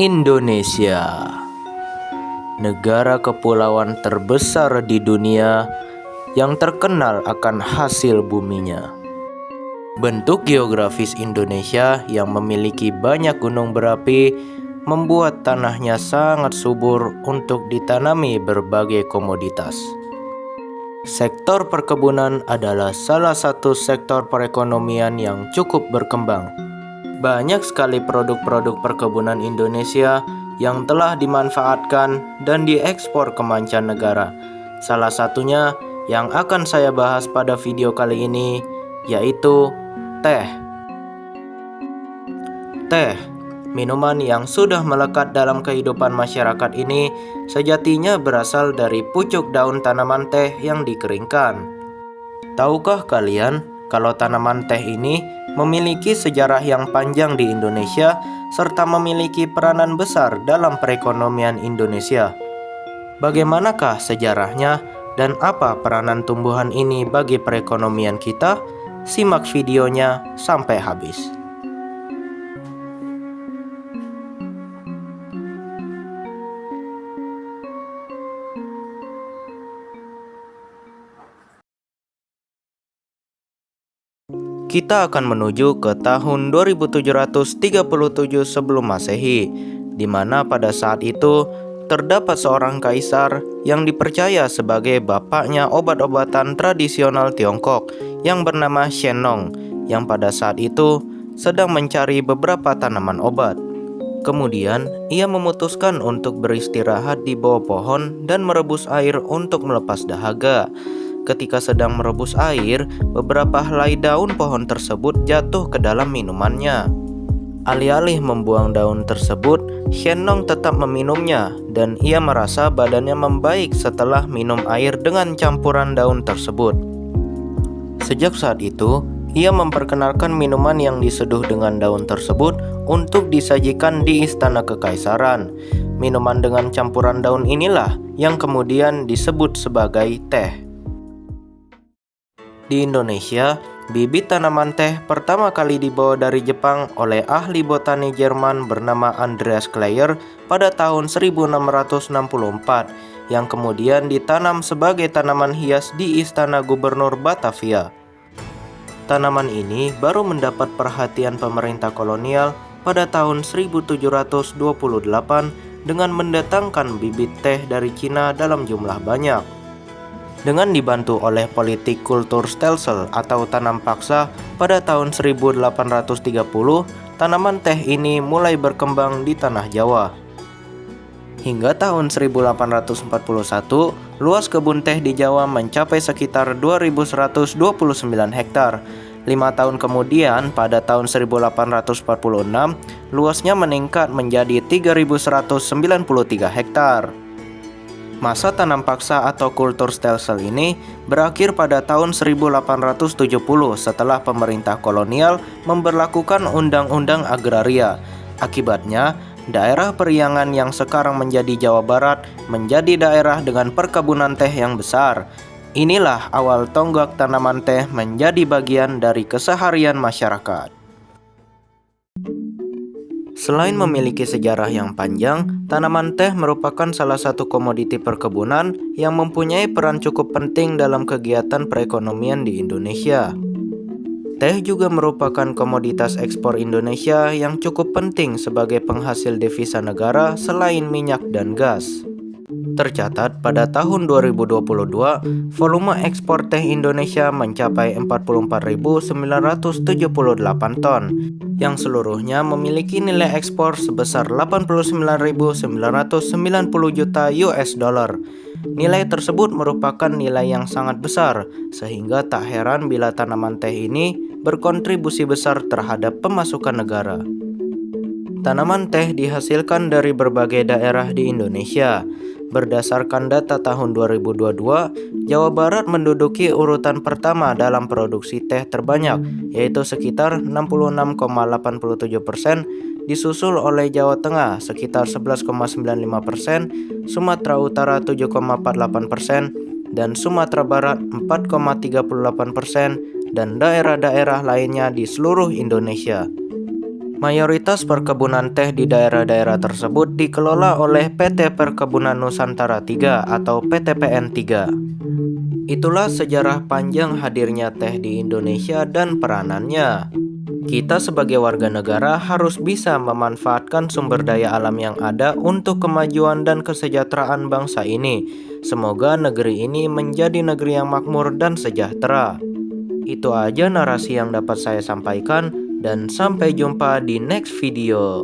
Indonesia, negara kepulauan terbesar di dunia yang terkenal akan hasil buminya. Bentuk geografis Indonesia yang memiliki banyak gunung berapi membuat tanahnya sangat subur untuk ditanami berbagai komoditas. Sektor perkebunan adalah salah satu sektor perekonomian yang cukup berkembang. Banyak sekali produk-produk perkebunan Indonesia yang telah dimanfaatkan dan diekspor ke mancanegara. Salah satunya yang akan saya bahas pada video kali ini yaitu teh. Teh, minuman yang sudah melekat dalam kehidupan masyarakat ini sejatinya berasal dari pucuk daun tanaman teh yang dikeringkan. Tahukah kalian kalau tanaman teh ini memiliki sejarah yang panjang di Indonesia serta memiliki peranan besar dalam perekonomian Indonesia? Bagaimanakah sejarahnya dan apa peranan tumbuhan ini bagi perekonomian kita? Simak videonya sampai habis. Kita akan menuju ke tahun 2737 sebelum Masehi, di mana pada saat itu terdapat seorang kaisar yang dipercaya sebagai bapaknya obat-obatan tradisional Tiongkok yang bernama Shennong, yang pada saat itu sedang mencari beberapa tanaman obat. Kemudian, ia memutuskan untuk beristirahat di bawah pohon dan merebus air untuk melepas dahaga. Ketika sedang merebus air, beberapa helai daun pohon tersebut jatuh ke dalam minumannya. Alih-alih membuang daun tersebut, Shennong tetap meminumnya dan ia merasa badannya membaik setelah minum air dengan campuran daun tersebut. Sejak saat itu, ia memperkenalkan minuman yang diseduh dengan daun tersebut untuk disajikan di istana kekaisaran. Minuman dengan campuran daun inilah yang kemudian disebut sebagai teh. Di Indonesia, bibit tanaman teh pertama kali dibawa dari Jepang oleh ahli botani Jerman bernama Andreas Kleyer pada tahun 1664, yang kemudian ditanam sebagai tanaman hias di Istana Gubernur Batavia. Tanaman ini baru mendapat perhatian pemerintah kolonial pada tahun 1728 dengan mendatangkan bibit teh dari Cina dalam jumlah banyak. Dengan dibantu oleh politik kultur stelsel atau tanam paksa pada tahun 1830, tanaman teh ini mulai berkembang di tanah Jawa. Hingga tahun 1841, luas kebun teh di Jawa mencapai sekitar 2129 hektar. 5 tahun kemudian, pada tahun 1846, luasnya meningkat menjadi 3193 hektar. Masa tanam paksa atau kultur stelsel ini berakhir pada tahun 1870 setelah pemerintah kolonial memberlakukan Undang-Undang Agraria. Akibatnya, daerah Periangan yang sekarang menjadi Jawa Barat menjadi daerah dengan perkebunan teh yang besar. Inilah awal tonggak tanaman teh menjadi bagian dari keseharian masyarakat. Selain memiliki sejarah yang panjang, tanaman teh merupakan salah satu komoditi perkebunan yang mempunyai peran cukup penting dalam kegiatan perekonomian di Indonesia. Teh juga merupakan komoditas ekspor Indonesia yang cukup penting sebagai penghasil devisa negara selain minyak dan gas. Tercatat pada tahun 2022, volume ekspor teh Indonesia mencapai 44.978 ton, yang seluruhnya memiliki nilai ekspor sebesar 89.990 juta US dollar. Nilai tersebut merupakan nilai yang sangat besar, sehingga tak heran bila tanaman teh ini berkontribusi besar terhadap pemasukan negara. Tanaman teh dihasilkan dari berbagai daerah di Indonesia. Berdasarkan data tahun 2022, Jawa Barat menduduki urutan pertama dalam produksi teh terbanyak, yaitu sekitar 66,87%, disusul oleh Jawa Tengah sekitar 11,95%, Sumatera Utara 7,48%, dan Sumatera Barat 4,38%, dan daerah-daerah lainnya di seluruh Indonesia. Mayoritas perkebunan teh di daerah-daerah tersebut dikelola oleh PT Perkebunan Nusantara 3 atau PTPN 3. Itulah sejarah panjang hadirnya teh di Indonesia dan peranannya. Kita sebagai warga negara harus bisa memanfaatkan sumber daya alam yang ada untuk kemajuan dan kesejahteraan bangsa ini. Semoga negeri ini menjadi negeri yang makmur dan sejahtera. Itu aja narasi yang dapat saya sampaikan, dan sampai jumpa di next video.